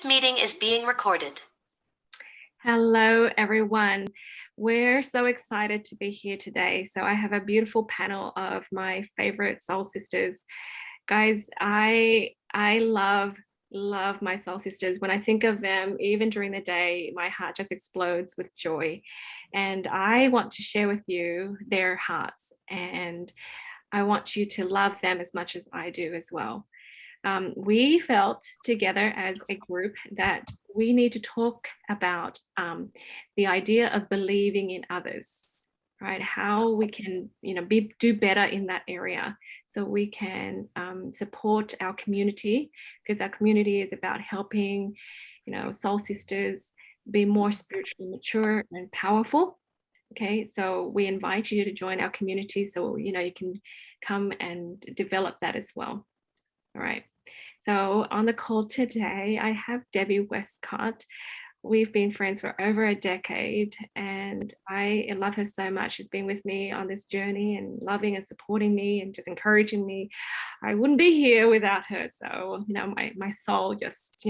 meeting is being recorded. Hello, everyone. We're so excited to be here today. So I have a beautiful panel of my favorite soul sisters. Guys, I love my soul sisters. When I think of them, even during the day, my heart just explodes with joy. And I want to share with you their hearts, and I want you to love them as much as I do as well. We felt together as a group that we need to talk about the idea of believing in others, right? How we can, do better in that area, so we can support our community, because our community is about helping, soul sisters be more spiritually mature and powerful. Okay, so we invite you to join our community, so you can come and develop that as well. All right. So on the call today, I have Debbie Wescott. We've been friends for over a decade, and I love her so much. She's been with me on this journey and loving and supporting me and just encouraging me. I wouldn't be here without her. So, my soul just,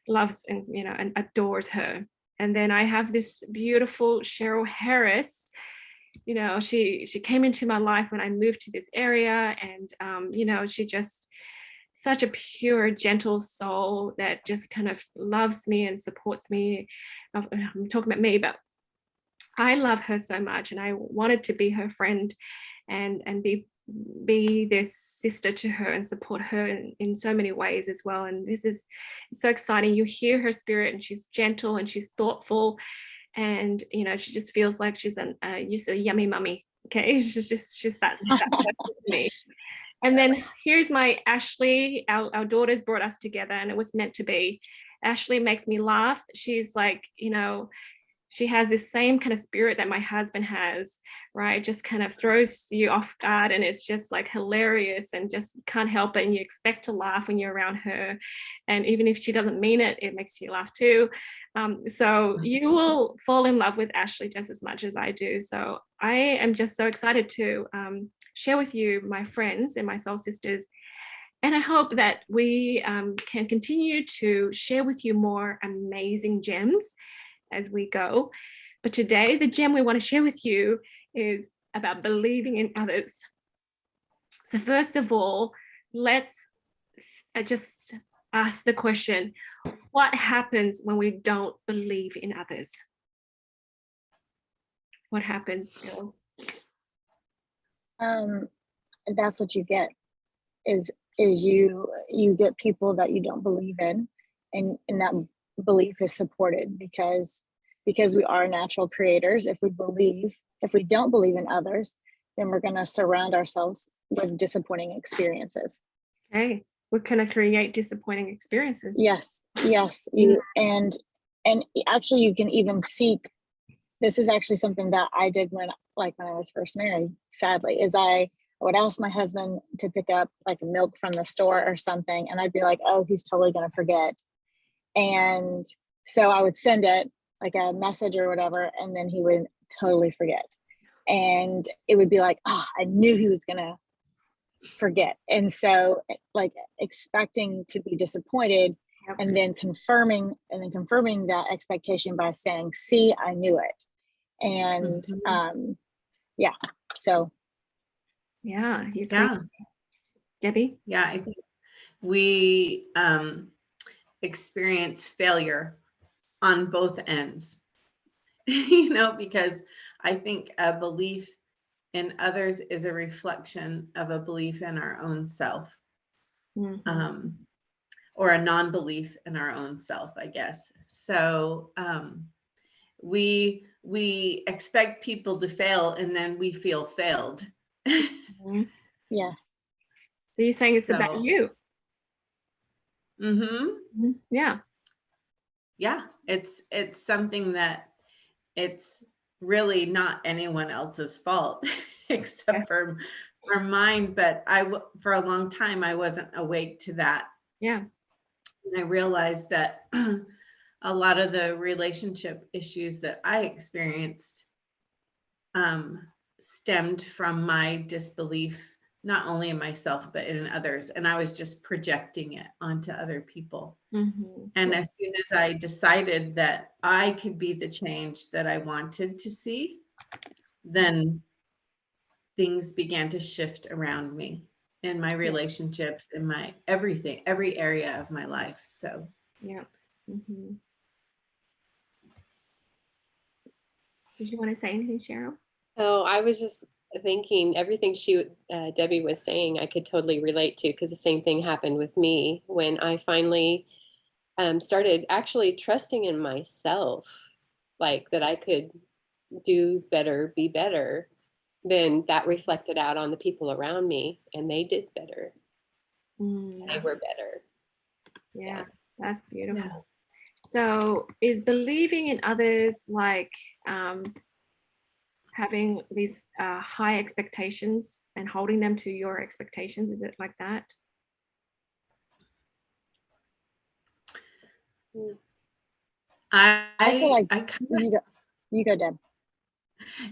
loves and adores her. And then I have this beautiful Cheryl Harris. She came into my life when I moved to this area, and she just such a pure, gentle soul that just kind of loves me and supports me. I'm talking about me, but I love her so much, and I wanted to be her friend and be this sister to her and support her in so many ways as well. And this is so exciting. You hear her spirit, and she's gentle and she's thoughtful, and she just feels like she's a yummy mummy. Okay, she's that person to me. And then here's my Ashley. Our daughters brought us together, and it was meant to be. Ashley makes me laugh. She's like, she has this same kind of spirit that my husband has, right? Just kind of throws you off guard, and it's just like hilarious, and just can't help it. And you expect to laugh when you're around her. And even if she doesn't mean it, it makes you laugh too. So you will fall in love with Ashley just as much as I do. So I am just so excited to share with you, my friends and my soul sisters. And I hope that we can continue to share with you more amazing gems as we go. But today, the gem we want to share with you is about believing in others. So first of all, let's just ask the question, what happens when we don't believe in others? What happens, girls? That's what you get is you get people that you don't believe in, and that belief is supported because we are natural creators. If we don't believe in others, then we're going to surround ourselves with disappointing experiences. Okay, we're going to create disappointing experiences. Yes, and actually you can even seek. This is actually something that I did when I was first married, sadly, is I would ask my husband to pick up like milk from the store or something, and I'd be like, oh, he's totally going to forget. And so I would send it like a message or whatever, and then he would totally forget. And it would be like, oh, I knew he was going to forget. And so like expecting to be disappointed, and then confirming that expectation by saying, see, I knew it. And so Debbie? Yeah, I think we experience failure on both ends, because I think a belief in others is a reflection of a belief in our own self. Mm-hmm. Or a non-belief in our own self, I guess. So we expect people to fail, and then we feel failed. Yes. So you're saying it's about you? Mm-hmm. Yeah. Yeah. It's something that it's really not anyone else's fault except for mine. But for a long time, I wasn't awake to that. Yeah. And I realized that a lot of the relationship issues that I experienced stemmed from my disbelief not only in myself, but in others. And I was just projecting it onto other people. And as soon as I decided that I could be the change that I wanted to see, then things began to shift around me in my relationships, in my everything, every area of my life. So, yeah. Did you want to say anything, Cheryl? Oh, I was just thinking everything Debbie was saying, I could totally relate to, because the same thing happened with me when I finally started actually trusting in myself, like that I could do better, be better. Then that reflected out on the people around me, and they did better. They were better. Yeah, that's beautiful. So is believing in others like having these high expectations and holding them to your expectations? Is it like that? I feel like I kind of, you go, Deb.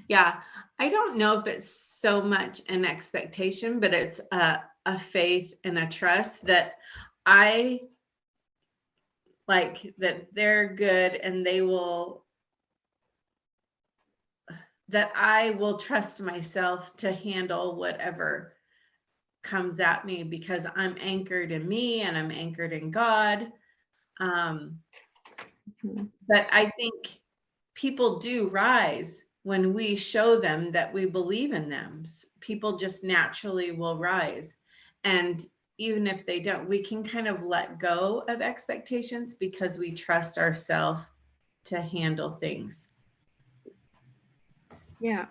yeah, I don't know if it's so much an expectation, but it's a faith and a trust that I like, that they're good and that I will trust myself to handle whatever comes at me, because I'm anchored in me and I'm anchored in God. But I think people do rise when we show them that we believe in them. People just naturally will rise. And even if they don't, we can kind of let go of expectations because we trust ourselves to handle things. Yeah.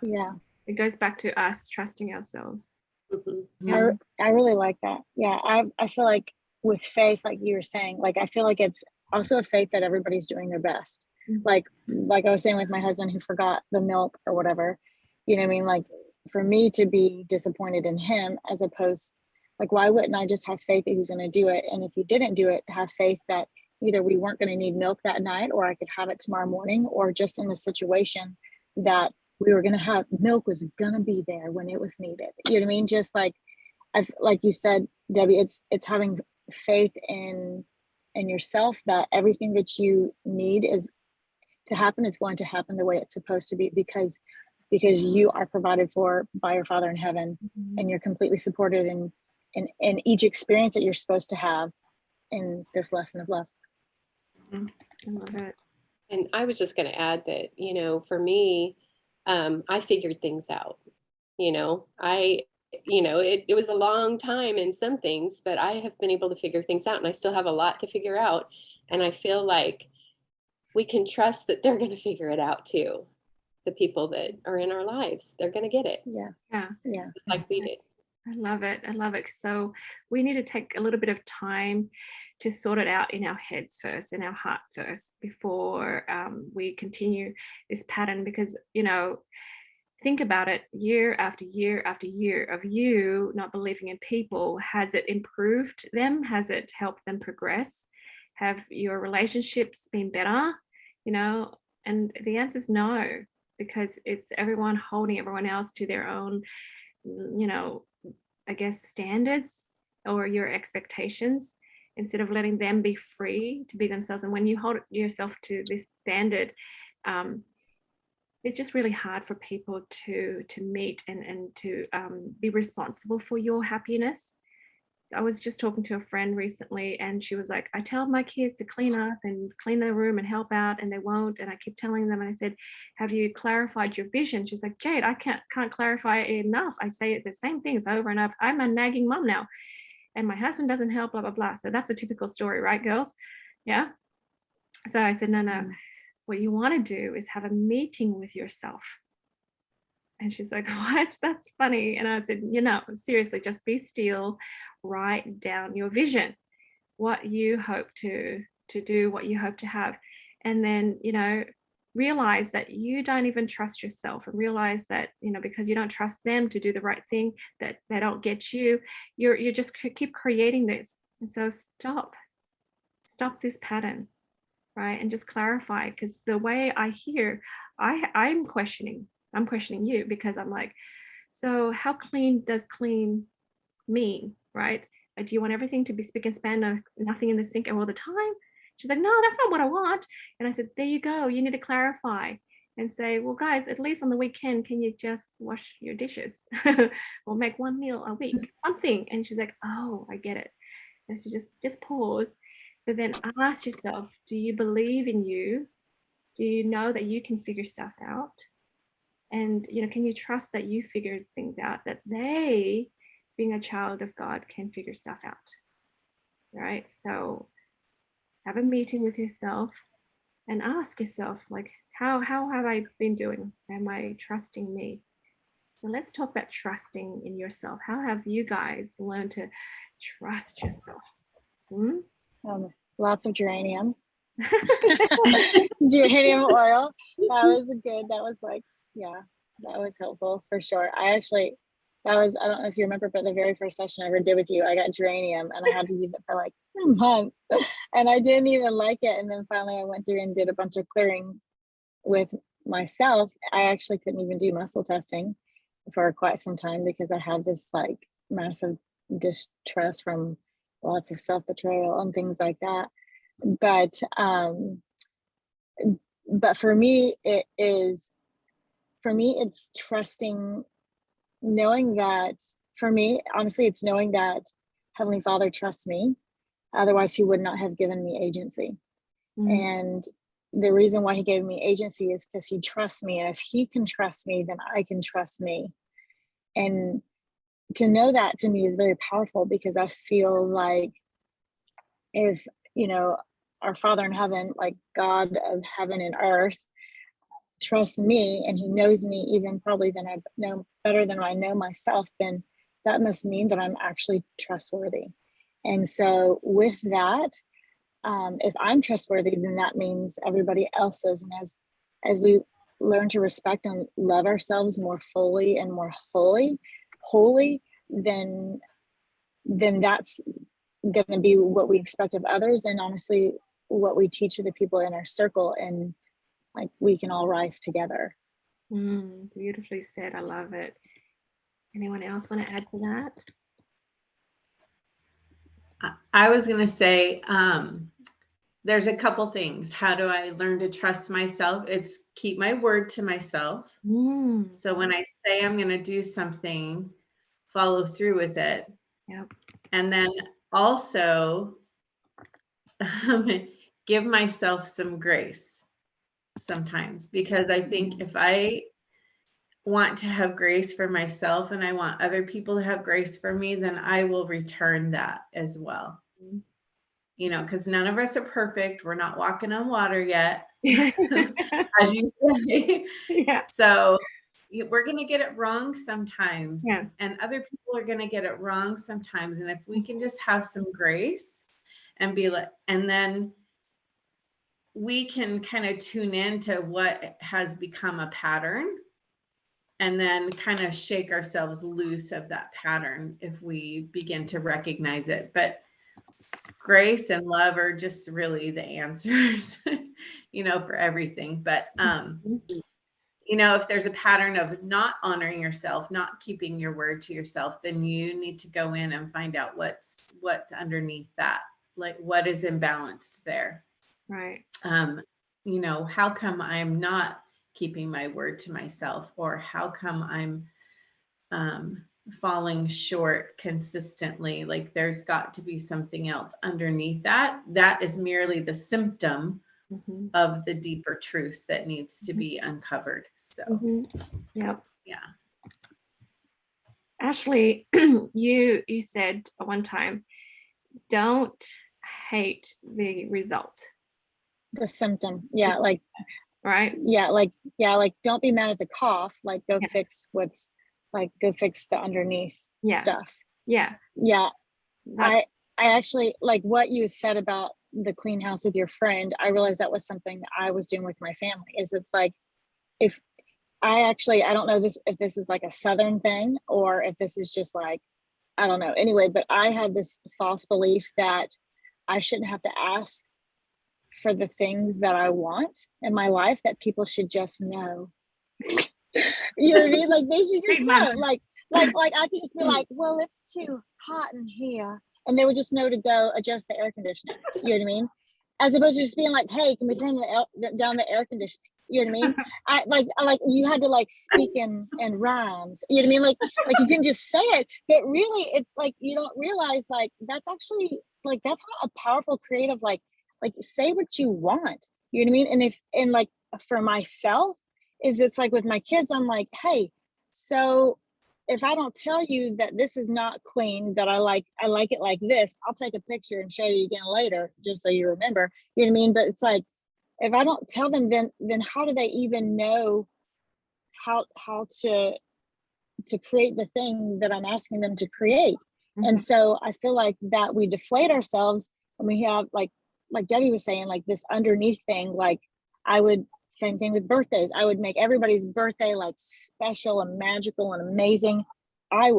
It goes back to us trusting ourselves. I really like that. Yeah, I feel like with faith, like you were saying, like I feel like it's also a faith that everybody's doing their best. Like I was saying with my husband who forgot the milk or whatever, you know what I mean? Like for me to be disappointed in him, as opposed, like, why wouldn't I just have faith that he's going to do it? And if he didn't do it, have faith that either we weren't going to need milk that night, or I could have it tomorrow morning, or just in the situation that we were going to have milk was going to be there when it was needed. You know what I mean? Just like, like you said, Debbie, it's having faith in yourself that everything that you need is to happen. It's going to happen the way it's supposed to be, because you are provided for by your Father in heaven, and you're completely supported in each experience that you're supposed to have in this lesson of love. I love it. And I was just going to add that, for me, I figured things out. It was a long time in some things, but I have been able to figure things out, and I still have a lot to figure out. And I feel like we can trust that they're going to figure it out too. The people that are in our lives, they're going to get it. Yeah. Just like we did. I love it. So we need to take a little bit of time to sort it out in our heads first, in our heart first, before we continue this pattern. Because, think about it, year after year after year of you not believing in people. Has it improved them? Has it helped them progress? Have your relationships been better? And the answer is no, because it's everyone holding everyone else to their own, I guess, standards or your expectations, instead of letting them be free to be themselves. And when you hold yourself to this standard, it's just really hard for people to meet and to be responsible for your happiness. So I was just talking to a friend recently, and she was like, I tell my kids to clean up and clean their room and help out, and they won't. And I keep telling them, and I said, have you clarified your vision? She's like, Jade, I can't clarify it enough. I say the same things over and over. I'm a nagging mom now, and my husband doesn't help, blah, blah, blah. So that's a typical story, right, girls? Yeah. So I said, no. What you want to do is have a meeting with yourself. And she's like, what? That's funny. And I said, seriously, just be still, write down your vision, what you hope to do, what you hope to have. And then, realize that you don't even trust yourself, and realize that, because you don't trust them to do the right thing, that they don't get you, you're just keep creating this. And so stop this pattern, right? And just clarify, because the way I hear, I'm questioning you, because I'm like, so how clean does clean mean, right? Like, do you want everything to be spick and span, nothing in the sink all the time? She's like, no, that's not what I want. And I said, there you go. You need to clarify and say, well, guys, at least on the weekend, can you just wash your dishes or make one meal a week, something? And she's like, oh, I get it. And so just pause, but then ask yourself, do you believe in you? Do you know that you can figure stuff out? And, can you trust that you figured things out, that they, being a child of God, can figure stuff out, right? So have a meeting with yourself and ask yourself, like, how have I been doing? Am I trusting me? So let's talk about trusting in yourself. How have you guys learned to trust yourself? Lots of geranium. Geranium oil. That was good. That was that was helpful for sure. I don't know if you remember, but the very first session I ever did with you, I got geranium and I had to use it for like months and I didn't even like it. And then finally I went through and did a bunch of clearing with myself. I actually couldn't even do muscle testing for quite some time because I had this like massive distrust from lots of self-betrayal and things like that. But for me, it's trusting, knowing that, for me, honestly, it's knowing that Heavenly Father trusts me. Otherwise, he would not have given me agency. And the reason why he gave me agency is because he trusts me. And if he can trust me, then I can trust me. And to know that to me is very powerful, because I feel like if, our Father in heaven, like God of heaven and earth, trusts me and he knows me even probably than I know, better than I know myself, then that must mean that I'm actually trustworthy. And so with that, if I'm trustworthy, then that means everybody else is. And as we learn to respect and love ourselves more fully and more holy, then that's going to be what we expect of others, and honestly what we teach to the people in our circle, and like we can all rise together. Beautifully said. I love it. Anyone else want to add to that? I was going to say, there's a couple things. How do I learn to trust myself? It's keep my word to myself. So when I say I'm going to do something, follow through with it. Yep. And then also give myself some grace sometimes, because I think if I want to have grace for myself and I want other people to have grace for me, then I will return that as well. Because none of us are perfect. We're not walking on water yet, as you say. Yeah. So we're going to get it wrong sometimes. Yeah. And other people are going to get it wrong sometimes. And if we can just have some grace and and then we can kind of tune into what has become a pattern, and then kind of shake ourselves loose of that pattern if we begin to recognize it. But grace and love are just really the answers, for everything. But, if there's a pattern of not honoring yourself, not keeping your word to yourself, then you need to go in and find out what's underneath that, like what is imbalanced there. Right. How come I'm not keeping my word to myself, or how come I'm falling short consistently? Like there's got to be something else underneath that is merely the symptom of the deeper truth that needs to be uncovered. So Yep. Yeah. Ashley, you said one time, don't hate the result, the symptom. Yeah, like right. Like don't be mad at the cough, like go fix go fix the underneath stuff. I actually like what you said about the clean house with your friend. I realized that was something that I was doing with my family. It's like, if I don't know if this is like a Southern thing or if this is just like, I don't know. Anyway, but I had this false belief that I shouldn't have to ask for the things that I want in my life, that people should just know. You know what I mean? Like they should just know. Like I could just be like, well, it's too hot in here. And they would just know to go adjust the air conditioning. You know what I mean? As opposed to just being like, hey, can we turn down the air conditioning? You know what I mean? I like you had to like speak in rhymes. You know what I mean? Like you can just say it, but really it's like you don't realize like that's actually like that's not a powerful creative like say what you want. You know what I mean? And like for myself is it's like with my kids, I'm like, hey, so if I don't tell you that this is not clean, that I like it like this, I'll take a picture and show you again later, just so you remember. You know what I mean? But it's like, if I don't tell them, then how do they even know how to create the thing that I'm asking them to create? Mm-hmm. And so I feel like that we deflate ourselves and we have like Debbie was saying, like this underneath thing, like I would, same thing with birthdays. I would make everybody's birthday like special and magical and amazing. I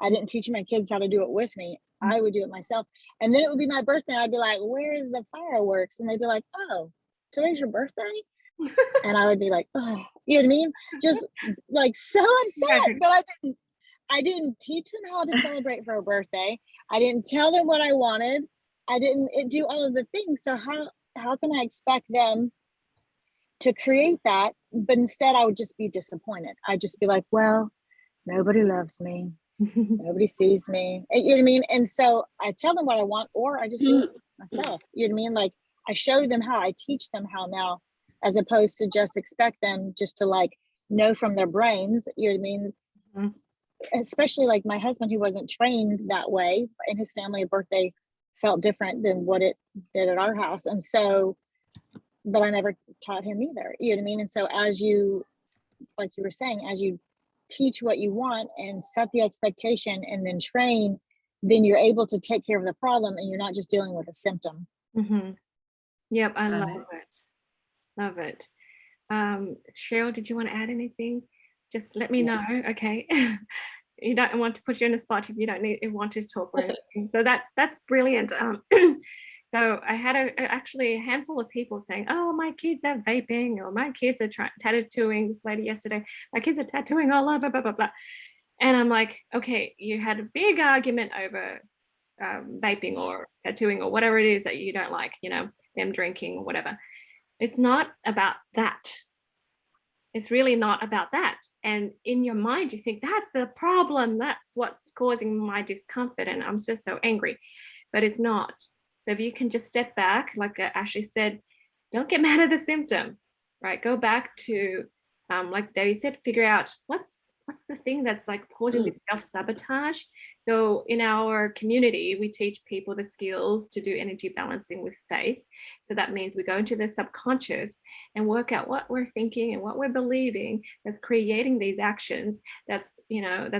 didn't teach my kids how to do it with me. I would do it myself. And then it would be my birthday. I'd be like, where's the fireworks? And they'd be like, oh, today's your birthday? And I would be like, oh, you know what I mean? Just like so upset. But I didn't teach them how to celebrate for a birthday. I didn't tell them what I wanted. I didn't do all of the things. So how can I expect them to create that? But instead I would just be disappointed. I'd just be like, well, nobody loves me. Nobody sees me. You know what I mean? And so I tell them what I want, or I just do it myself. You know what I mean? Like I show them how, I teach them how now, as opposed to just expect them just to like know from their brains. You know what I mean? Mm-hmm. Especially like my husband, who wasn't trained that way. In his family, a birthday felt different than what it did at our house. And so, but I never taught him either. You know what I mean? And so as you, like you were saying, as you teach what you want and set the expectation and then train, then you're able to take care of the problem and you're not just dealing with a symptom. Mm-hmm. Yep, I love it. Love it. Cheryl, did you want to add anything? Just let me know. Okay. You don't want to put you in a spot if you don't want to talk or anything. So that's brilliant. So I had actually a handful of people saying, oh, my kids are vaping, or my kids are tattooing. This lady yesterday, my kids are tattooing all over, blah, blah, blah. And I'm like, okay, you had a big argument over vaping or tattooing or whatever it is that you don't like, them drinking or whatever. It's not about that. It's really not about that. And in your mind, you think that's the problem. That's what's causing my discomfort. And I'm just so angry, but it's not. So if you can just step back, like Ashley said, don't get mad at the symptom, right? Go back to, like Debbie said, figure out what's the thing that's like causing the self-sabotage. So in our community, we teach people the skills to do energy balancing with faith. So that means we go into the subconscious and work out what we're thinking and what we're believing that's creating these actions, that's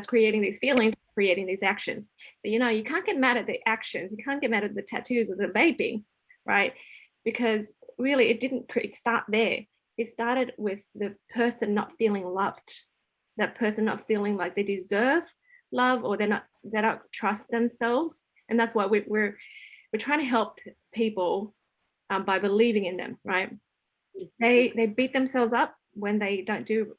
creating these feelings, that's creating these actions. So, you can't get mad at the actions. You can't get mad at the tattoos or the vaping, right? Because really it didn't start there. It started with the person not feeling loved. That person not feeling like they deserve love, or they don't trust themselves. And that's why we're trying to help people by believing in them, right? They beat themselves up when they don't do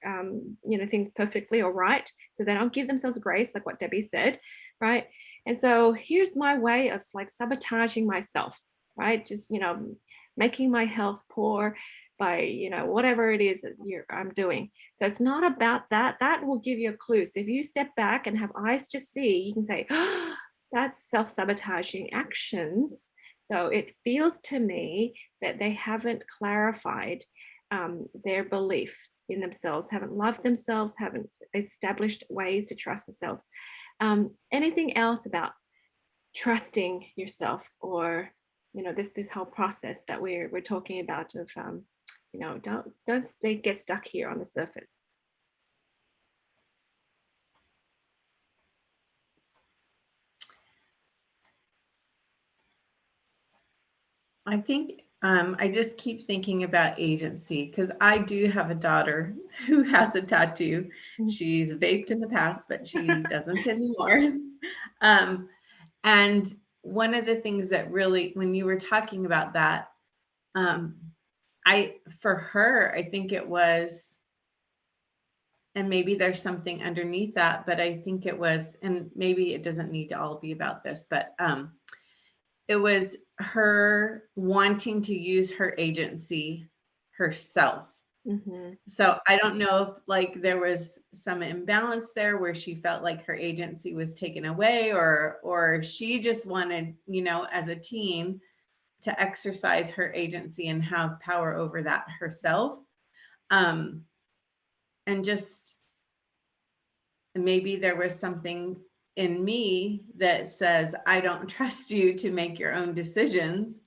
things perfectly or right. So they don't give themselves grace, like what Debbie said, right? And so here's my way of like sabotaging myself, right? Just making my health poor by whatever it is that I'm doing. So it's not about that. That will give you a clue. So if you step back and have eyes to see, you can say, oh, that's self-sabotaging actions. So it feels to me that they haven't clarified their belief in themselves, haven't loved themselves, haven't established ways to trust themselves. Anything else about trusting yourself, or this whole process that we're talking about of don't get stuck here on the surface. I think I just keep thinking about agency, because I do have a daughter who has a tattoo. She's vaped in the past, but she doesn't anymore. And one of the things that really, when you were talking about that, for her, I think it was and maybe there's something underneath that, but I think it was, and maybe it doesn't need to all be about this, but it was her wanting to use her agency herself. Mm-hmm. So I don't know if like there was some imbalance there where she felt like her agency was taken away, or she just wanted, as a teen, to exercise her agency and have power over that herself. And just maybe there was something in me that says, I don't trust you to make your own decisions.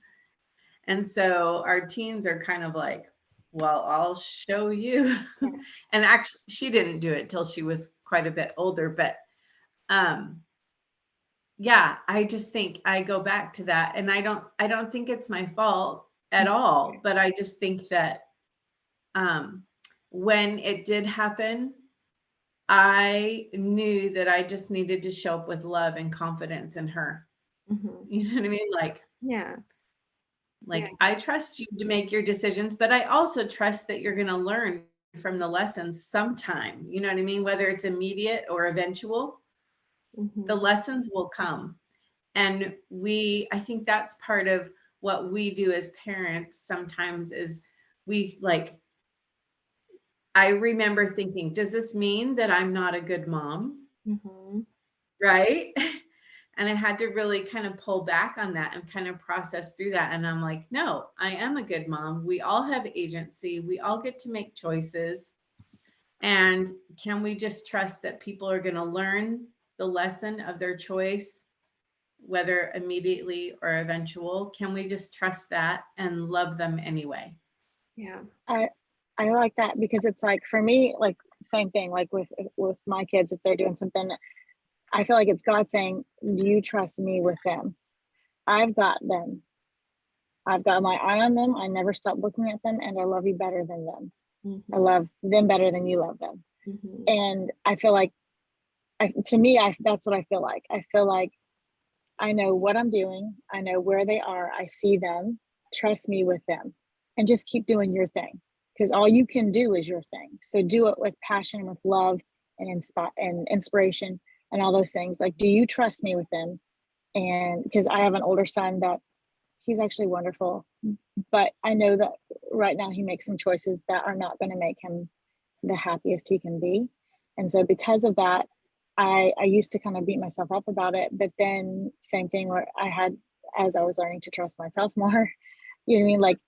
And so our teens are kind of like, well, I'll show you. And actually, she didn't do it till she was quite a bit older. But yeah, I just think I go back to that. And I don't think it's my fault at all. But I just think that when it did happen, I knew that I just needed to show up with love and confidence in her. Mm-hmm. You know what I mean? Like, Yeah. I trust you to make your decisions, but I also trust that you're going to learn from the lessons sometime. You know what I mean? Whether it's immediate or eventual, Mm-hmm. the lessons will come. And I think that's part of what we do as parents sometimes is I remember thinking, does this mean that I'm not a good mom? Mm-hmm. Right? And I had to really kind of pull back on that and kind of process through that. And I'm like, no, I am a good mom. We all have agency. We all get to make choices. And can we just trust that people are going to learn the lesson of their choice, whether immediately or eventual? Can we just trust that and love them anyway? Yeah. I like that, because it's like, for me, like same thing, like with my kids, if they're doing something, I feel like it's God saying, do you trust me with them? I've got them. I've got my eye on them. I never stop looking at them, and I love you better than them. Mm-hmm. I love them better than you love them. Mm-hmm. And I feel like, that's what I feel like. I feel like I know what I'm doing. I know where they are. I see them. Trust me with them, and just keep doing your thing, because all you can do is your thing. So do it with passion, with love, and inspiration, and all those things. Like, do you trust me with them? And because I have an older son that he's actually wonderful, but I know that right now he makes some choices that are not going to make him the happiest he can be. And so because of that, I used to kind of beat myself up about it. But then same thing where as I was learning to trust myself more, you know what I mean? Like,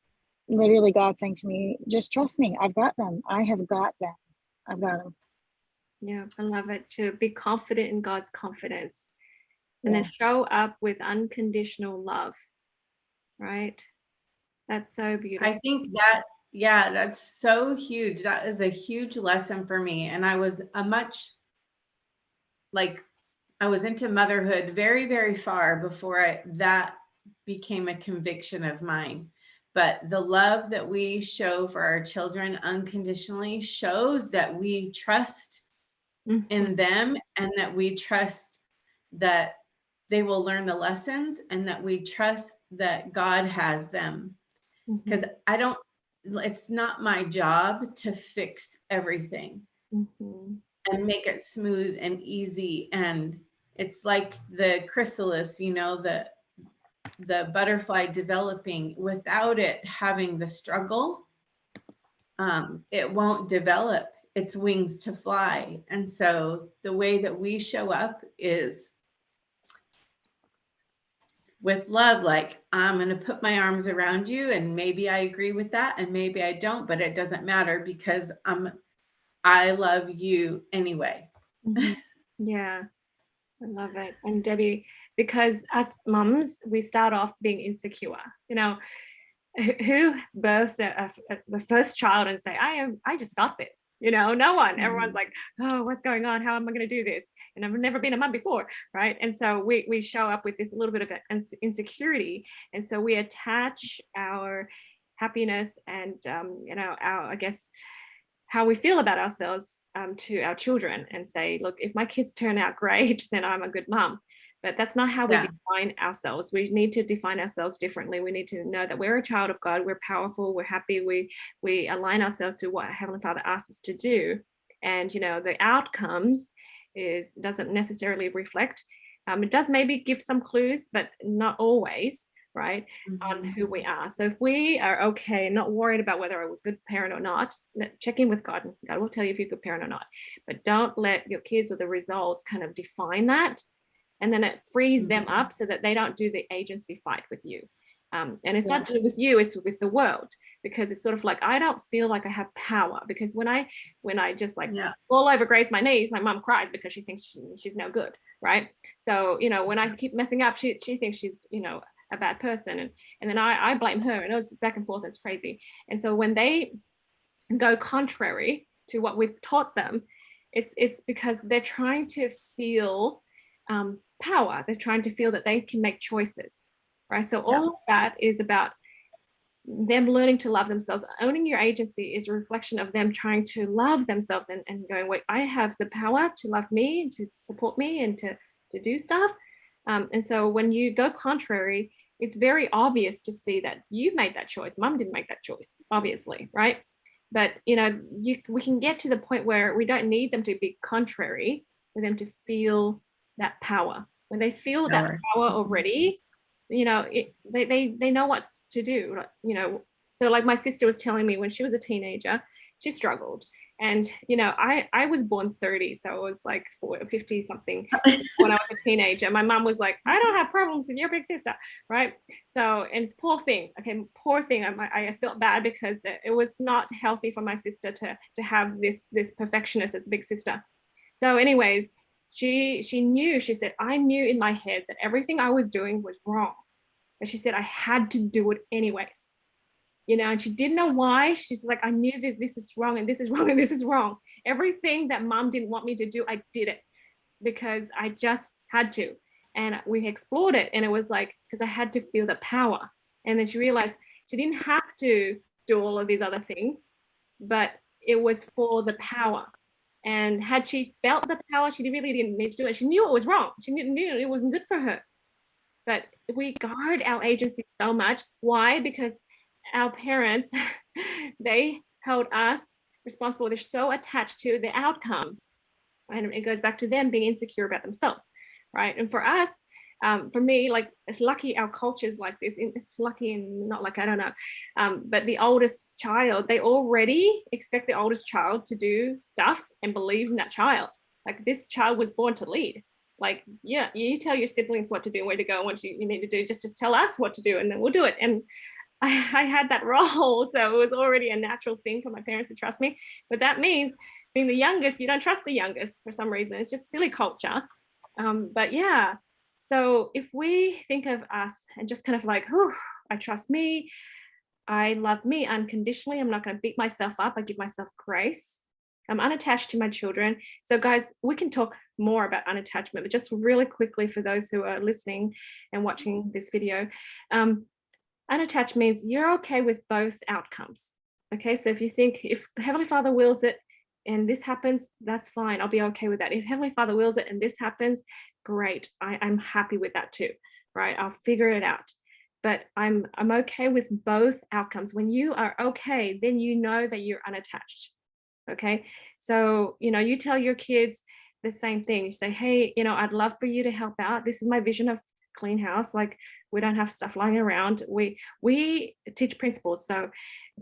literally God saying to me, just trust me. I've got them. I have got them. I've got them. Yeah, I love it. To be confident in God's confidence, and Yeah. then show up with unconditional love, right? That's so beautiful. I think that, yeah, that's so huge. That is a huge lesson for me. And I was I was into motherhood very, very far before that became a conviction of mine. But the love that we show for our children unconditionally shows that we trust in them, and that we trust that they will learn the lessons, and that we trust that God has them. Because it's not my job to fix everything and make it smooth and easy. And it's like the chrysalis, the butterfly developing. Without it having the struggle, it won't develop its wings to fly. And so the way that we show up is with love. Like, I'm going to put my arms around you, and maybe I agree with that, and maybe I don't, but it doesn't matter, because I love you anyway. Yeah, I love it. And Debbie, because us mums, we start off being insecure. Who births the first child and say, I just got this? No one. Everyone's like, oh, what's going on? How am I going to do this? And I've never been a mum before, right? And so we show up with this little bit of insecurity, and so we attach our happiness and our, I guess, how we feel about ourselves to our children, and say, look, if my kids turn out great, then I'm a good mom. But that's not how we define ourselves. We need to define ourselves differently. We need to know that we're a child of God. We're powerful. We're happy. We align ourselves to what Heavenly Father asks us to do. And, the outcomes doesn't necessarily reflect. It does maybe give some clues, but not always, right, on who we are. So if we are okay, not worried about whether I'm a good parent or not, check in with God, and God will tell you if you're a good parent or not. But don't let your kids or the results kind of define that. And then it frees them up so that they don't do the agency fight with you. And it's not just with you, it's with the world, because it's sort of like, I don't feel like I have power, because when I just like fall over, graze my knees, my mom cries because she thinks she's no good, right? So, when I keep messing up, she thinks she's, a bad person. And then I blame her, and it's back and forth, it's crazy. And so when they go contrary to what we've taught them, it's because they're trying to feel power. They're trying to feel that they can make choices, right? So all of that is about them learning to love themselves. Owning your agency is a reflection of them trying to love themselves and going, wait, I have the power to love me and to support me and to do stuff. And so when you go contrary, it's very obvious to see that you made that choice. Mom didn't make that choice, obviously, right? But we can get to the point where we don't need them to be contrary for them to feel that power. When they feel that power already, they know what to do. So like my sister was telling me, when she was a teenager, she struggled. And, I was born 30, so it was like 50 something when I was a teenager. My mom was like, I don't have problems with your big sister, right? So, and poor thing, I felt bad because it was not healthy for my sister to have this perfectionist as big sister. So anyways, she knew, she said, I knew in my head that everything I was doing was wrong. But she said, I had to do it anyways. And she didn't know why. She's like, I knew that this is wrong and this is wrong and this is wrong. Everything that mom didn't want me to do, I did it because I just had to. And we explored it. And it was like, because I had to feel the power. And then she realized she didn't have to do all of these other things, but it was for the power. And had she felt the power, she really didn't need to do it. She knew it was wrong. She knew it wasn't good for her. But we guard our agency so much. Why? Because our parents, they held us responsible. They're so attached to the outcome. And it goes back to them being insecure about themselves, right? And for us, for me, like, it's lucky our culture's like this. It's lucky and not like, I don't know. But the oldest child, they already expect the oldest child to do stuff and believe in that child. Like, this child was born to lead. Like, yeah, you tell your siblings what to do and where to go and what you need to do. Just tell us what to do and then we'll do it. And I had that role, so it was already a natural thing for my parents to trust me. But that means being the youngest, you don't trust the youngest for some reason. It's just silly culture. But yeah, so if we think of us and just kind of like, oh, I trust me, I love me unconditionally, I'm not going to beat myself up, I give myself grace, I'm unattached to my children. So guys, we can talk more about unattachment, but just really quickly for those who are listening and watching this video, unattached means you're okay with both outcomes. Okay, so if you think, if Heavenly Father wills it and this happens, that's fine, I'll be okay with that. If Heavenly Father wills it and this happens, great, I'm happy with that too, right? I'll figure it out. But I'm okay with both outcomes. When you are okay, then you know that you're unattached. Okay, so you tell your kids the same thing. You say, hey, I'd love for you to help out. This is my vision of clean house. Like, we don't have stuff lying around. We teach principles. So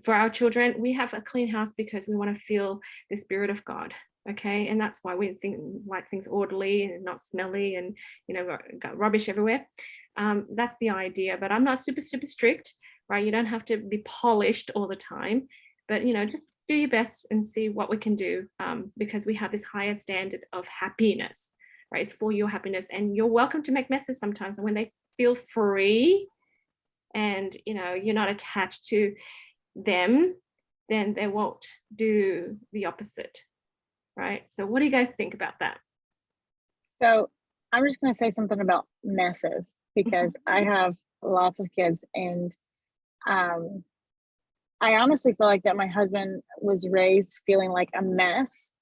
for our children, we have a clean house because we want to feel the Spirit of God. Okay, and that's why we like things orderly and not smelly and got rubbish everywhere. That's the idea. But I'm not super strict, right? You don't have to be polished all the time, but just do your best and see what we can do, because we have this higher standard of happiness, right? It's for your happiness, and you're welcome to make messes sometimes. And when they feel free and you're not attached to them, then they won't do the opposite, right? So what do you guys think about that? So I'm just going to say something about messes, because I have lots of kids, and I honestly feel like that my husband was raised feeling like a mess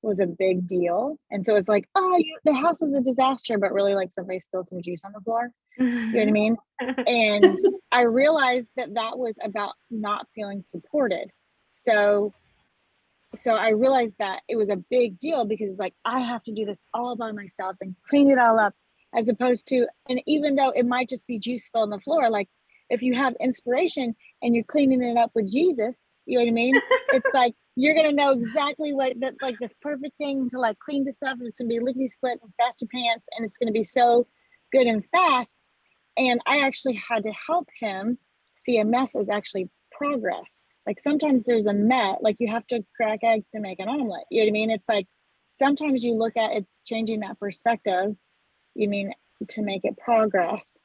was a big deal. And so it's like, oh, the house is a disaster, but really like somebody spilled some juice on the floor. You know what I mean? And I realized that was about not feeling supported. So so I realized that it was a big deal because it's like, I have to do this all by myself and clean it all up, as opposed to, and even though it might just be juice spilled on the floor, like if you have inspiration and you're cleaning it up with Jesus, you know what I mean? It's like, you're going to know exactly what, like the perfect thing to like clean this up, and it's going to be lickety split and faster pants, and it's going to be so good and fast. And I actually had to help him see a mess as actually progress. Like sometimes there's a mess, like you have to crack eggs to make an omelet. You know what I mean? It's like sometimes you look at it's changing that perspective, you mean, to make it progress.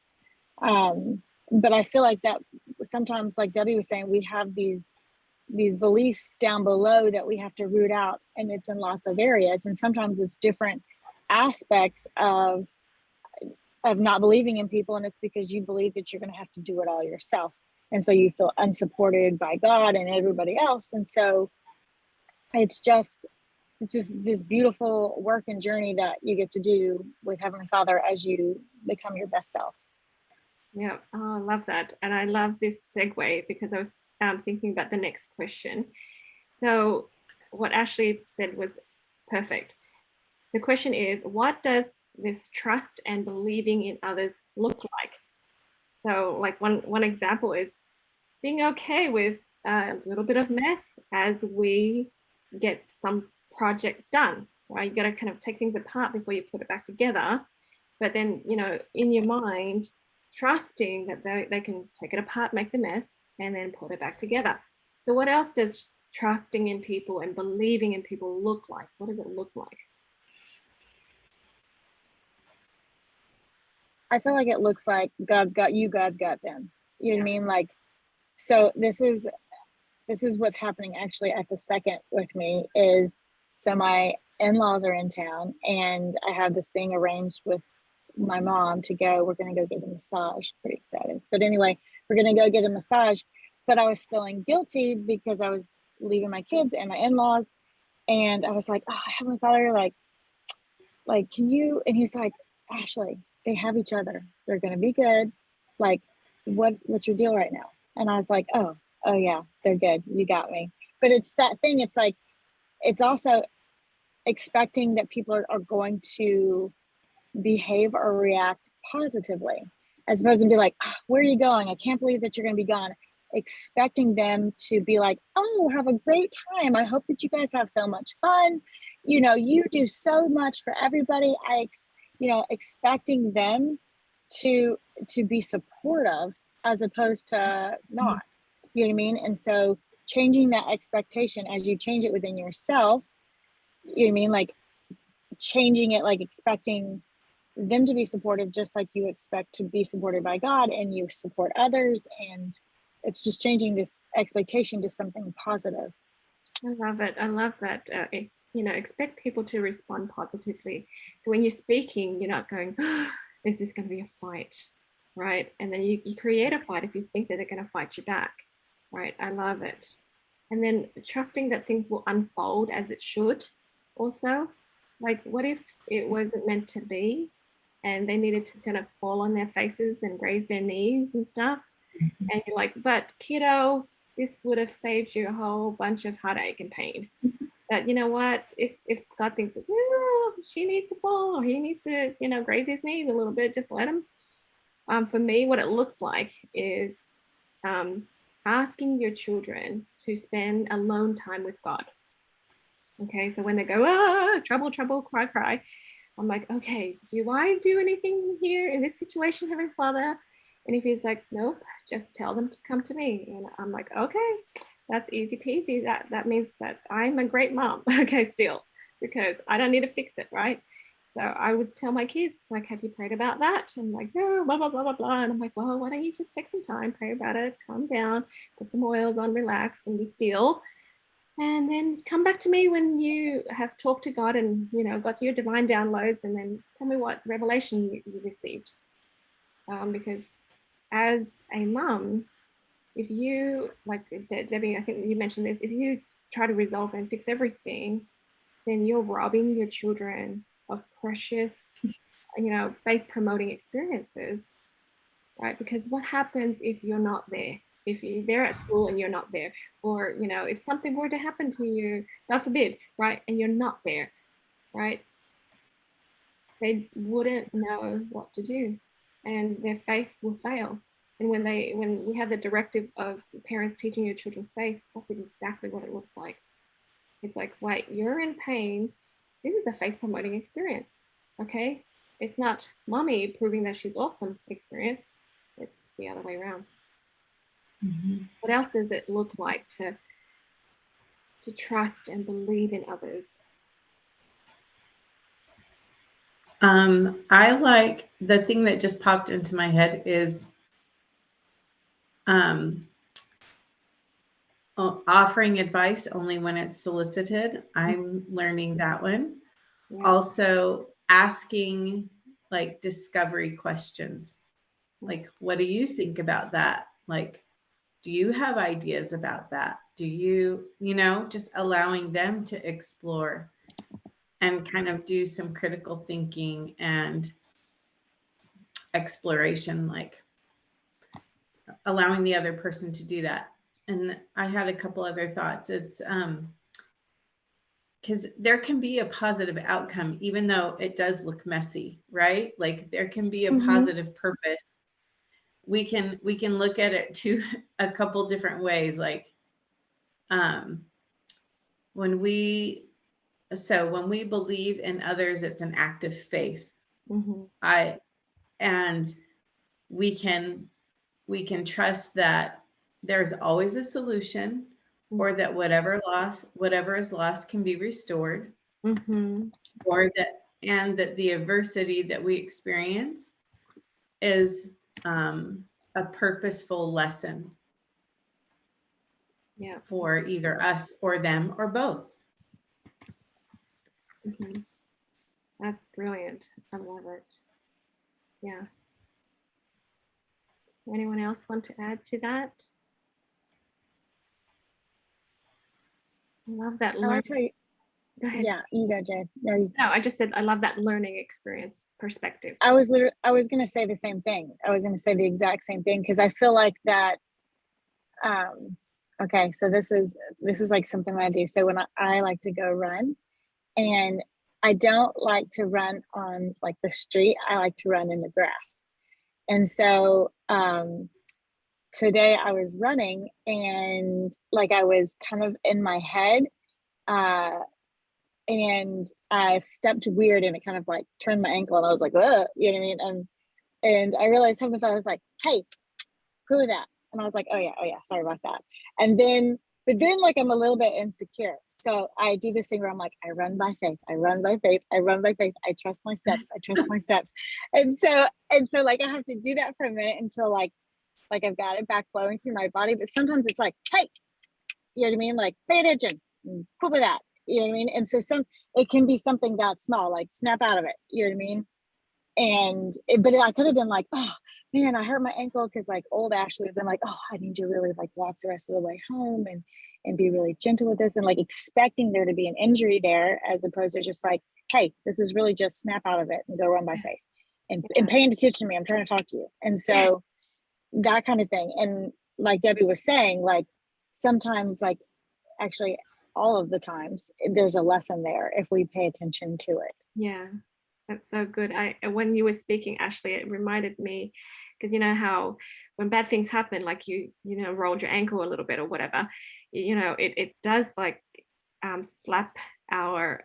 But I feel like that sometimes, like Debbie was saying, we have these beliefs down below that we have to root out, and it's in lots of areas. And sometimes it's different aspects of not believing in people, and it's because you believe that you're going to have to do it all yourself, and so you feel unsupported by God and everybody else. And so it's just this beautiful work and journey that you get to do with Heavenly Father as you become your best self. Yeah, oh, I love that. And I love this segue because I was thinking about the next question. So what Ashley said was perfect. The question is, what does this trust and believing in others look like? So like one example is being okay with a little bit of mess as we get some project done, right? You got to kind of take things apart before you put it back together. But then, you know, in your mind, trusting that they can take it apart, make the mess, and then put it back together. So what else does trusting in people and believing in people look like? What does it look like? I feel like it looks like God's got you, God's got them. You know what I mean? Like, so this is what's happening actually at the second with me is, so my in-laws are in town and I have this thing arranged with my mom to go. We're going to go get a massage. Pretty excited. But anyway, we're going to go get a massage. But I was feeling guilty because I was leaving my kids and my in-laws. And I was like, oh, Heavenly Father, like, can you? And he's like, Ashley, they have each other. They're going to be good. Like, what's your deal right now? And I was like, oh yeah, they're good. You got me. But it's that thing. It's like, it's also expecting that people are going to behave or react positively, as opposed to be like, oh, where are you going? I can't believe that you're going to be gone. Expecting them to be like, oh, have a great time. I hope that you guys have so much fun. You know, you do so much for everybody. Expecting them to be supportive as opposed to not. You know what I mean? And so changing that expectation as you change it within yourself, you know what I mean? Like changing it, like expecting them to be supportive, just like you expect to be supported by God and you support others. And it's just changing this expectation to something positive. I love it. I love that. Expect people to respond positively. So when you're speaking, you're not going, oh, is this going to be a fight? Right. And then you create a fight if you think that they're going to fight you back. Right. I love it. And then trusting that things will unfold as it should also. Like, what if it wasn't meant to be and they needed to kind of fall on their faces and raise their knees and stuff? And you're like, but kiddo, this would have saved you a whole bunch of heartache and pain. But you know what? If God thinks, oh, she needs to fall or he needs to, graze his knees a little bit, just let him. For me, what it looks like is asking your children to spend alone time with God. Okay, so when they go, trouble, trouble, cry, cry, I'm like, okay, do I do anything here in this situation, Heavenly Father? And if he's like, nope, just tell them to come to me. And I'm like, okay, that's easy peasy. That means that I'm a great mom, okay, still, because I don't need to fix it, right? So I would tell my kids, like, have you prayed about that? And like, no, blah, blah, blah, blah, blah. And I'm like, well, why don't you just take some time, pray about it, calm down, put some oils on, relax, and be still. And then come back to me when you have talked to God and, got your divine downloads, and then tell me what revelation you received. Because as a mom, if you, like Debbie, I think you mentioned this, if you try to resolve and fix everything, then you're robbing your children of precious, faith promoting experiences, right? Because what happens if you're not there? they're at school and you're not there, or if something were to happen to you, God forbid, right, and you're not there, right, they wouldn't know what to do, and their faith will fail. And when we have the directive of parents teaching your children faith, that's exactly what it looks like. It's like, wait, you're in pain. This is a faith promoting experience. Okay. It's not mommy proving that she's awesome experience. It's the other way around. Mhm. What else does it look like to trust and believe in others? I like the thing that just popped into my head is offering advice only when it's solicited. I'm learning that one. Yeah. Also asking like discovery questions. Like, what do you think about that? Like, do you have ideas about that? Do you, just allowing them to explore and kind of do some critical thinking and exploration, like allowing the other person to do that. And I had a couple other thoughts. It's because there can be a positive outcome, even though it does look messy, right? Like there can be a positive purpose. We can look at it to a couple different ways. Like when we believe in others, it's an act of faith. And we can trust that there's always a solution, or that whatever is lost can be restored, or that the adversity that we experience is a purposeful lesson for either us or them or both. That's brilliant. I love it. Yeah. Anyone else want to add to that? I love that learning. Go ahead. Yeah, you go, Jade. No, I just said I love that learning experience perspective. I was going to say the same thing. I was going to say the exact same thing, because I feel like that. Okay, so this is like something that I do. So when I like to go run, and I don't like to run on like the street. I like to run in the grass. And so today I was running, and like I was kind of in my head, and I stepped weird, and it kind of like turned my ankle, and I was like, ugh, you know what I mean? And I realized something. I was like, hey, who that? And I was like, oh yeah, sorry about that. But then like I'm a little bit insecure. So I do this thing where I'm like, I run by faith. I trust my steps. And so like I have to do that for a minute until like I've got it back flowing through my body. But sometimes it's like, hey, you know what I mean? Like, pay attention, cool with that. You know what I mean? And so it can be something that small, like snap out of it. You know what I mean? But I could have been like, oh man, I hurt my ankle, because like old Ashley had been like, oh, I need to really like walk the rest of the way home and be really gentle with this, and like expecting there to be an injury there, as opposed to just like, hey, this is really just snap out of it and go run by faith and paying attention to me. I'm trying to talk to you. And so that kind of thing. And like Debbie was saying, like sometimes, like actually all of the times, there's a lesson there if we pay attention to it. Yeah. That's so good. When you were speaking, Ashley, it reminded me, because you know how when bad things happen, like you rolled your ankle a little bit or whatever, it does like slap our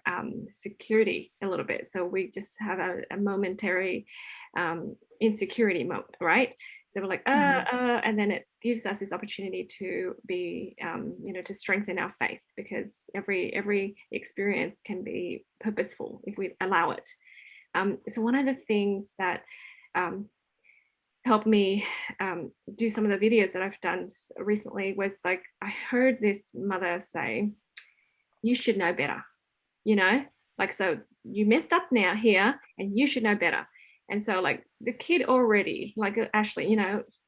security a little bit. So we just have a momentary insecurity moment, right? So we're like, and then it gives us this opportunity to be, to strengthen our faith, because every experience can be purposeful if we allow it. So one of the things that helped me do some of the videos that I've done recently was like, I heard this mother say, you should know better, like, so you messed up now here and you should know better. And so like the kid already, like Ashley,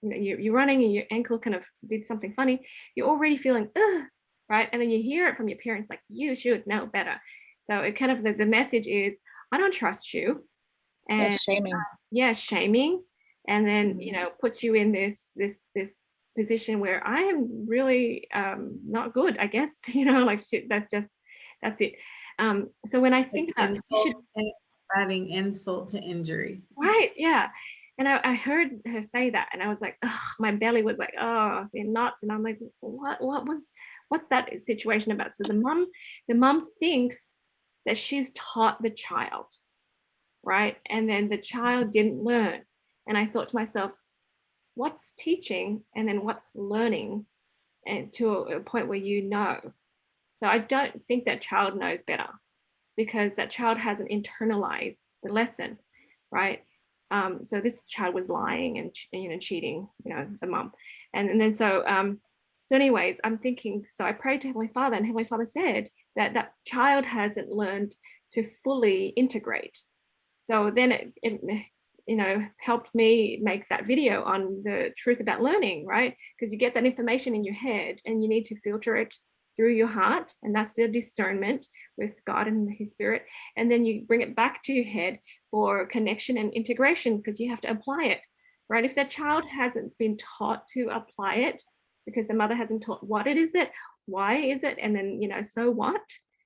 you're running and your ankle kind of did something funny, you're already feeling, ugh, right? And then you hear it from your parents, like, you should know better. So it kind of, the message is, I don't trust you. And shaming. Shaming. And then, puts you in this position where I am really not good, I guess, you know, like that's it. So when I think about adding insult to injury. right, yeah. And I heard her say that, and I was like, oh, my belly was like, oh, in knots. And I'm like, what's that situation about? So the mom thinks that she's taught the child, right? And then the child didn't learn. And I thought to myself, what's teaching and then what's learning, and to a point where you know. So I don't think that child knows better, because that child hasn't internalized the lesson, right? So this child was lying and cheating, you know, the mom, and then so anyways, I'm thinking. So I prayed to Heavenly Father, and Heavenly Father said that that child hasn't learned to fully integrate. So then it you know, helped me make that video on the truth about learning, right? Because you get that information in your head and you need to filter it through your heart, and that's the discernment with God and His Spirit. And then you bring it back to your head for connection and integration, because you have to apply it, right? If that child hasn't been taught to apply it, because the mother hasn't taught what it is, why is it, and then, you know, so what?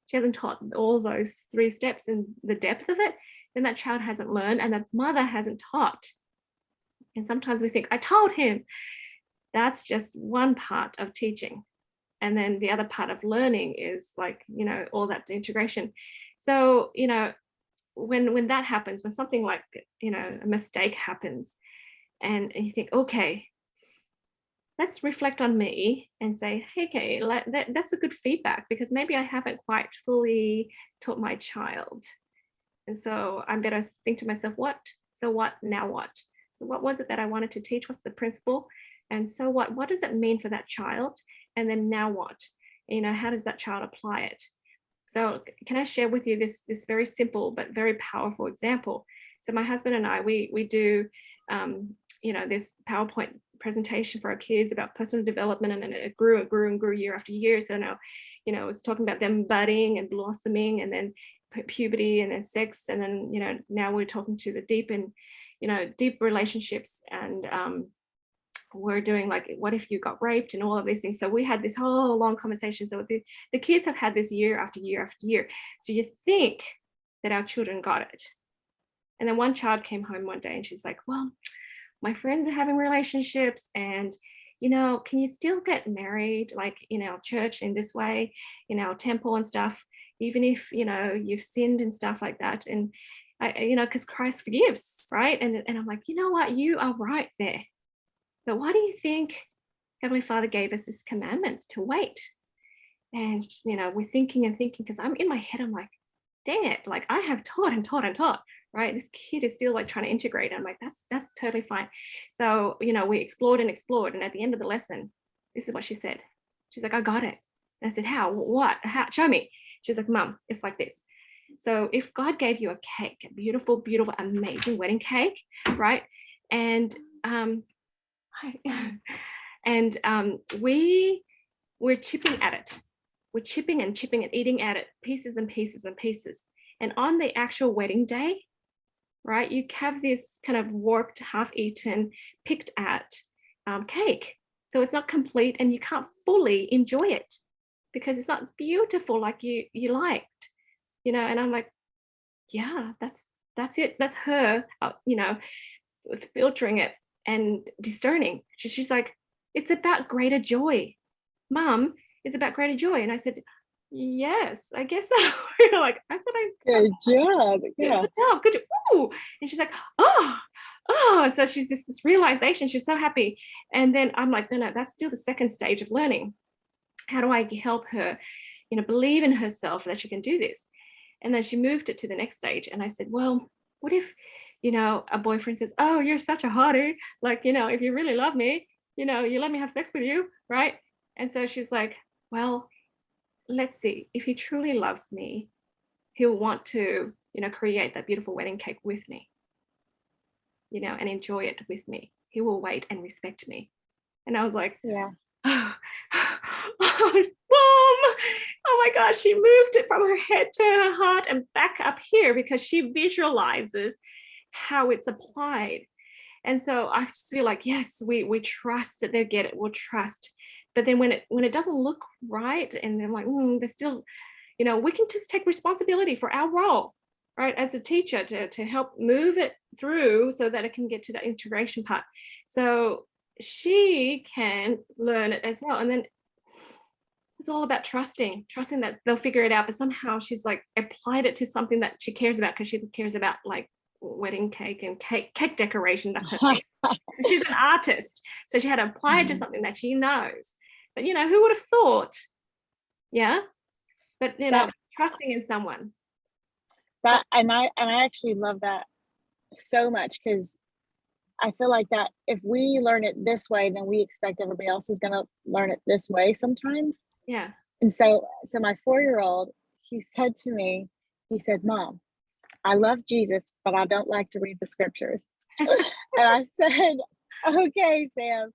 She hasn't taught all those 3 steps and the depth of it, then that child hasn't learned, and the mother hasn't taught. And sometimes we think, I told him. That's just one part of teaching. And then the other part of learning is like, you know, all that integration. So, you know, when that happens, when something like, you know, a mistake happens, and you think, okay, let's reflect on me and say, hey, okay, that's a good feedback, because maybe I haven't quite fully taught my child. And so I'm better think to myself, so what, now what? So what was it that I wanted to teach? What's the principle? And so what does it mean for that child? And then now what? You know, how does that child apply it? So can I share with you this very simple but very powerful example? So my husband and I, we do, you know, this PowerPoint presentation for our kids about personal development, and it grew and grew and grew year after year. So now, you know, it's talking about them budding and blossoming, and then puberty, and then sex, and then, you know, now we're talking to the deep and, you know, deep relationships, and we're doing like, what if you got raped, and all of these things. So we had this whole long conversation. So the kids have had this year after year after year. So you think that our children got it. And then one child came home one day and she's like, well, my friends are having relationships, and, you know, can you still get married like in our church in this way, in our temple and stuff, even if, you know, you've sinned and stuff like that? And I, you know, because Christ forgives, right? And I'm like, you know what, you are right there. But why do you think Heavenly Father gave us this commandment to wait? And, you know, we're thinking and thinking, because I'm in my head, I'm like, dang it, like I have taught and taught and taught, right? This kid is still like trying to integrate. I'm like, that's totally fine. So, you know, we explored and explored. And at the end of the lesson, this is what she said. She's like, I got it. And I said, how? What? How? Show me. She's like, Mom, it's like this. So if God gave you a cake, a beautiful, beautiful, amazing wedding cake, right? And we're chipping at it. We're chipping and chipping and eating at it, pieces and pieces and pieces. And on the actual wedding day, right, you have this kind of warped, half-eaten, picked at cake. So it's not complete, and you can't fully enjoy it because it's not beautiful like you liked, you know. And I'm like, yeah, that's it. That's her, you know, filtering it and discerning. She's like, it's about greater joy, Mom. It's about greater joy. And I said, yes, I guess so. You know, like I thought good job. Yeah. Good job. Good job. Ooh. And she's like, oh. So she's this realization. She's so happy. And then I'm like, no, that's still the second stage of learning. How do I help her, you know, believe in herself that she can do this? And then she moved it to the next stage. And I said, well, what if, you know, a boyfriend says, oh, you're such a hottie. Like, you know, if you really love me, you know, you let me have sex with you, right? And so she's like, well, let's see. If he truly loves me, he'll want to, you know, create that beautiful wedding cake with me, you know, and enjoy it with me. He will wait and respect me. And I was like, yeah. Oh, Mom, oh my gosh, she moved it from her head to her heart and back up here because she visualizes how it's applied. And so I just feel like, yes, we trust that they'll get it. We'll trust. But then when it doesn't look right, and they're like, they're still, we can just take responsibility for our role, right, as a teacher to help move it through so that it can get to the integration part. So she can learn it as well. And then it's all about trusting that they'll figure it out. But somehow she's like applied it to something that she cares about, because she cares about like wedding cake and cake decoration. That's her thing. So she's an artist. So she had to apply it to something that she knows. But who would have thought? Yeah. But trusting in someone. That and I actually love that so much, because I feel like that if we learn it this way, then we expect everybody else is going to learn it this way sometimes. Yeah. And so my 4-year-old, he said to me, he said, "Mom, I love Jesus, but I don't like to read the scriptures." And I said, "Okay, Sam."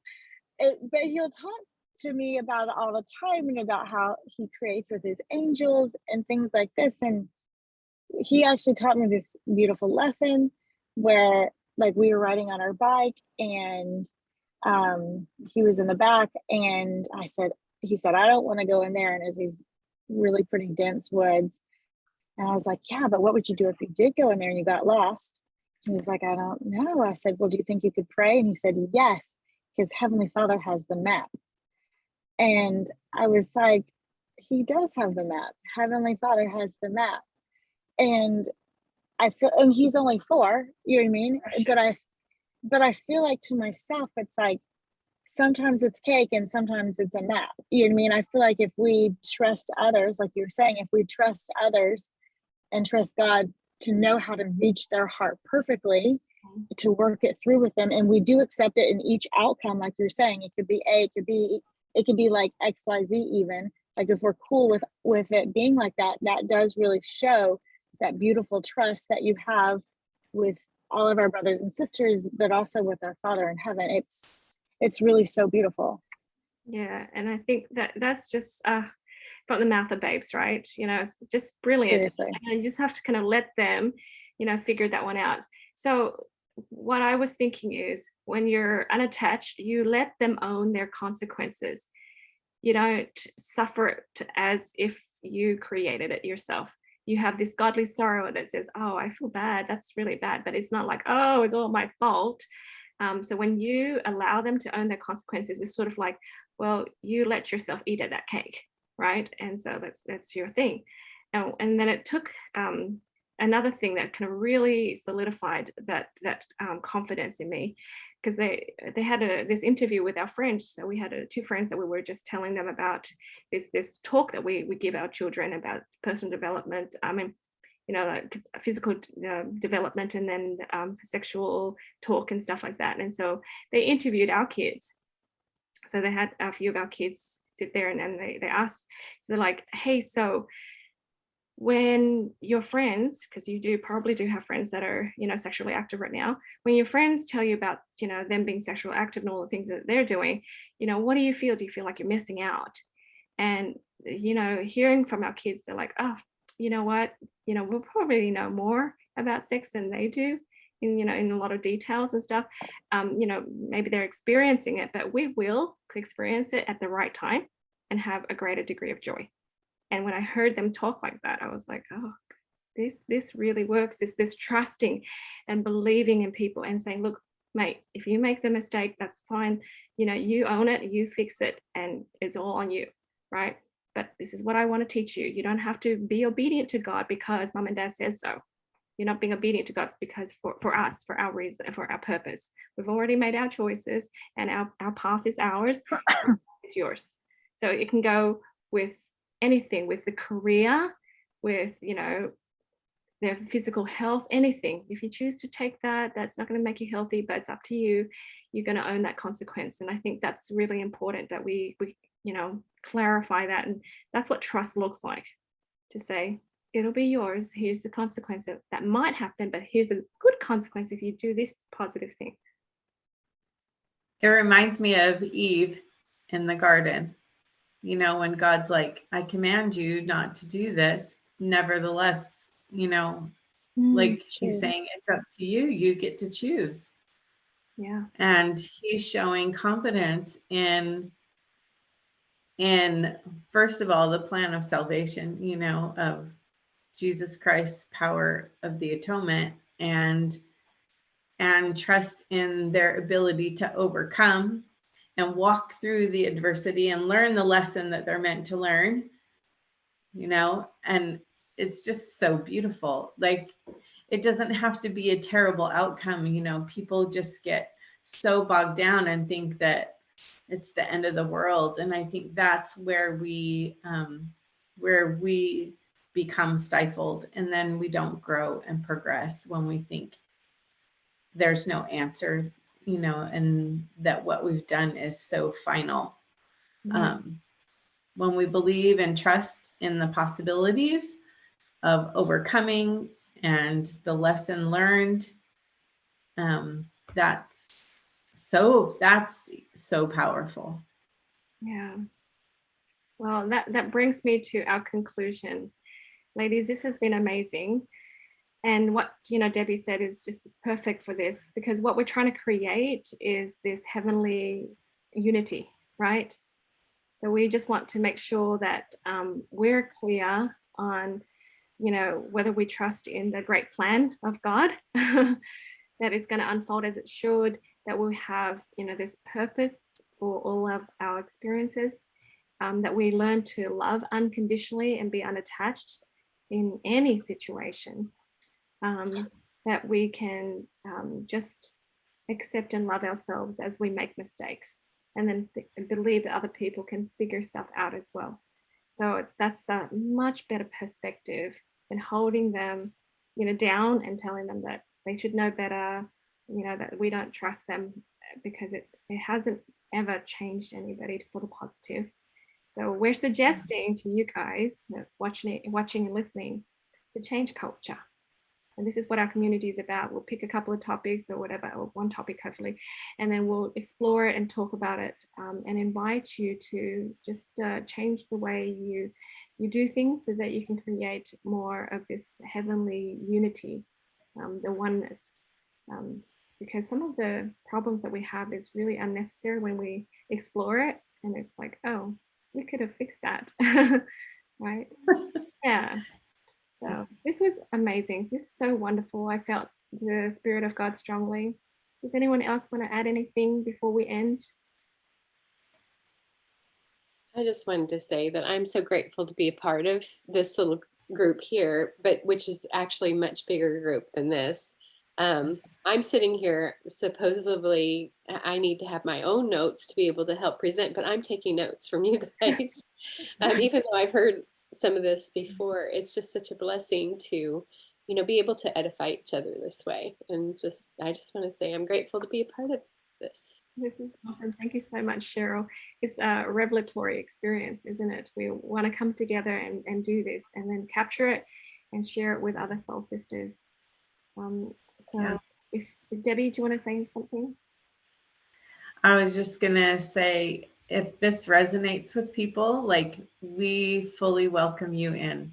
But he'll talk to me about it all the time, and about how he creates with his angels and things like this. And he actually taught me this beautiful lesson where, like, we were riding on our bike, and he was in the back, and he said, "I don't want to go in there." And it's these really pretty dense woods. And I was like, "Yeah, but what would you do if you did go in there and you got lost?" He was like, "I don't know." I said, "Well, do you think you could pray?" And he said, "Yes, because Heavenly Father has the map." And I was like, he does have the map. Heavenly Father has the map. And I feel, and he's only 4, you know what I mean? But I feel like to myself, it's like, sometimes it's cake and sometimes it's a map. You know what I mean? I feel like if we trust others, like you're saying, if we trust others and trust God to know how to reach their heart perfectly, to work it through with them, and we do accept it in each outcome, like you're saying, it could be A, it could be like XYZ even. Like if we're cool with it being like that, that does really show that beautiful trust that you have with all of our brothers and sisters, but also with our Father in heaven. It's really so beautiful. Yeah. And I think that's just from the mouth of babes, right? It's just brilliant. Seriously. And you just have to kind of let them, figure that one out. So what I was thinking is, when you're unattached, you let them own their consequences. You don't suffer it as if you created it yourself. You have this godly sorrow that says, "Oh, I feel bad. That's really bad." But it's not like, "Oh, it's all my fault." So when you allow them to own their consequences, it's sort of like, well, you let yourself eat at that cake, right? And so that's your thing. And then it took another thing that kind of really solidified that confidence in me, because they had this interview with our friends. So we had 2 friends that we were just telling them about this talk that we give our children about personal development. Like physical development, and then sexual talk and stuff like that. And so they interviewed our kids. So they had a few of our kids sit there, and then they asked, so they're like, "Hey, so when your friends," because you probably do have friends that are, sexually active right now, when your friends tell you about, them being sexually active and all the things that they're doing, what do you feel? Do you feel like you're missing out? And, hearing from our kids, they're like, "Oh, you know what? We'll probably know more about sex than they do in a lot of details and stuff. Maybe they're experiencing it, but we will experience it at the right time and have a greater degree of joy." And when I heard them talk like that, I was like, "Oh, this really works." This trusting and believing in people and saying, "Look, mate, if you make the mistake, that's fine. You own it, you fix it, and it's all on you, right? But this is what I want to teach you. You don't have to be obedient to God because mom and dad says so. You're not being obedient to God because for us, for our reason, for our purpose. We've already made our choices, and our path is ours. It's yours." So it can go with anything, with the career, with their physical health, anything. If you choose to take that's not going to make you healthy, but it's up to you. You're going to own that consequence. And I think that's really important that we clarify that. And that's what trust looks like, to say, it'll be yours. Here's the consequence that might happen, but here's a good consequence if you do this positive thing. It reminds me of Eve in the garden. When God's like, "I command you not to do this. Nevertheless, like he's saying, it's up to you. You get to choose." Yeah. And he's showing confidence in first of all, the plan of salvation, you know, of Jesus Christ's power of the atonement, and trust in their ability to overcome and walk through the adversity and learn the lesson that they're meant to learn, you know. And it's just so beautiful. Like, it doesn't have to be a terrible outcome, you know. People just get so bogged down and think that it's the end of the world. And I think that's where we become stifled, and then we don't grow and progress when we think there's no answer, you know, and that what we've done is so final. When we believe and trust in the possibilities of overcoming and the lesson learned, that's so powerful. Yeah. Well, that brings me to our conclusion. Ladies, this has been amazing. And what, you know, Debbie said is just perfect for this, because what we're trying to create is this heavenly unity, right? So we just want to make sure that we're clear on, you know, whether we trust in the great plan of God that is going to unfold as it should, that we'll have, you know, this purpose for all of our experiences, that we learn to love unconditionally and be unattached in any situation, that we can just accept and love ourselves as we make mistakes, and then believe that other people can figure stuff out as well. So that's a much better perspective than holding them, you know, down and telling them that they should know better, you know, that we don't trust them, because it hasn't ever changed anybody for the positive. So we're suggesting to you guys that's watching and listening to change culture. And this is what our community is about. We'll pick a couple of topics or whatever, or one topic hopefully, and then we'll explore it and talk about it, and invite you to just change the way you do things, so that you can create more of this heavenly unity, the oneness. Because some of the problems that we have is really unnecessary when we explore it, and it's like, oh, we could have fixed that, right? Yeah. So this was amazing. This is so wonderful. I felt the Spirit of God strongly. Does anyone else want to add anything before we end? I just wanted to say that I'm so grateful to be a part of this little group here, but which is actually a much bigger group than this. I'm sitting here, supposedly I need to have my own notes to be able to help present, but I'm taking notes from you guys. Even though I've heard some of this before, it's just such a blessing to, you know, be able to edify each other this way. And I just want to say I'm grateful to be a part of this. This is awesome. Thank you so much, Cheryl. It's a revelatory experience, isn't it? We want to come together and do this, and then capture it and share it with other soul sisters. So yeah. If Debbie, do you want to say something? I was just gonna say, if this resonates with people, like, we fully welcome you in.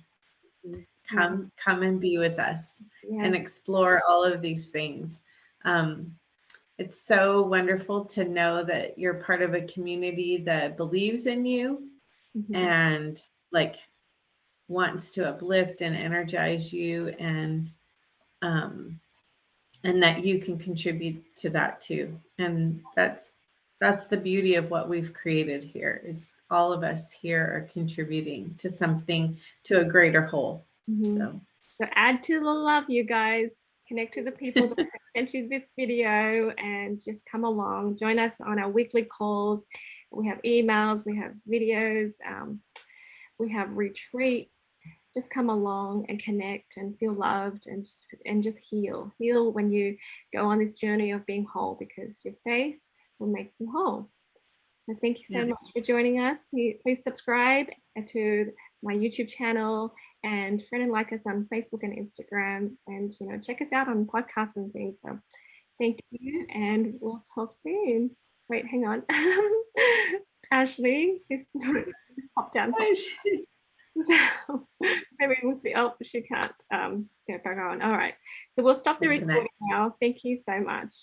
Come and be with us. Yes. And explore all of these things. It's so wonderful to know that you're part of a community that believes in you, and like wants to uplift and energize you, and that you can contribute to that too. And that's the beauty of what we've created here, is all of us here are contributing to something, to a greater whole. So add to the love, you guys. Connect to the people that sent you this video, and just come along. Join us on our weekly calls. We have emails, we have videos, we have retreats. Just come along and connect and feel loved, and just heal when you go on this journey of being whole, because your faith will make you whole. So thank you so much for joining us. Please subscribe to my YouTube channel, and friend and like us on Facebook and Instagram, and, you know, check us out on podcasts and things. So thank you, and we'll talk soon. Wait, hang on. Ashley, she's just popped down. So maybe we'll see. Oh, she can't get back on. All right. So we'll stop the recording now. Thank you so much.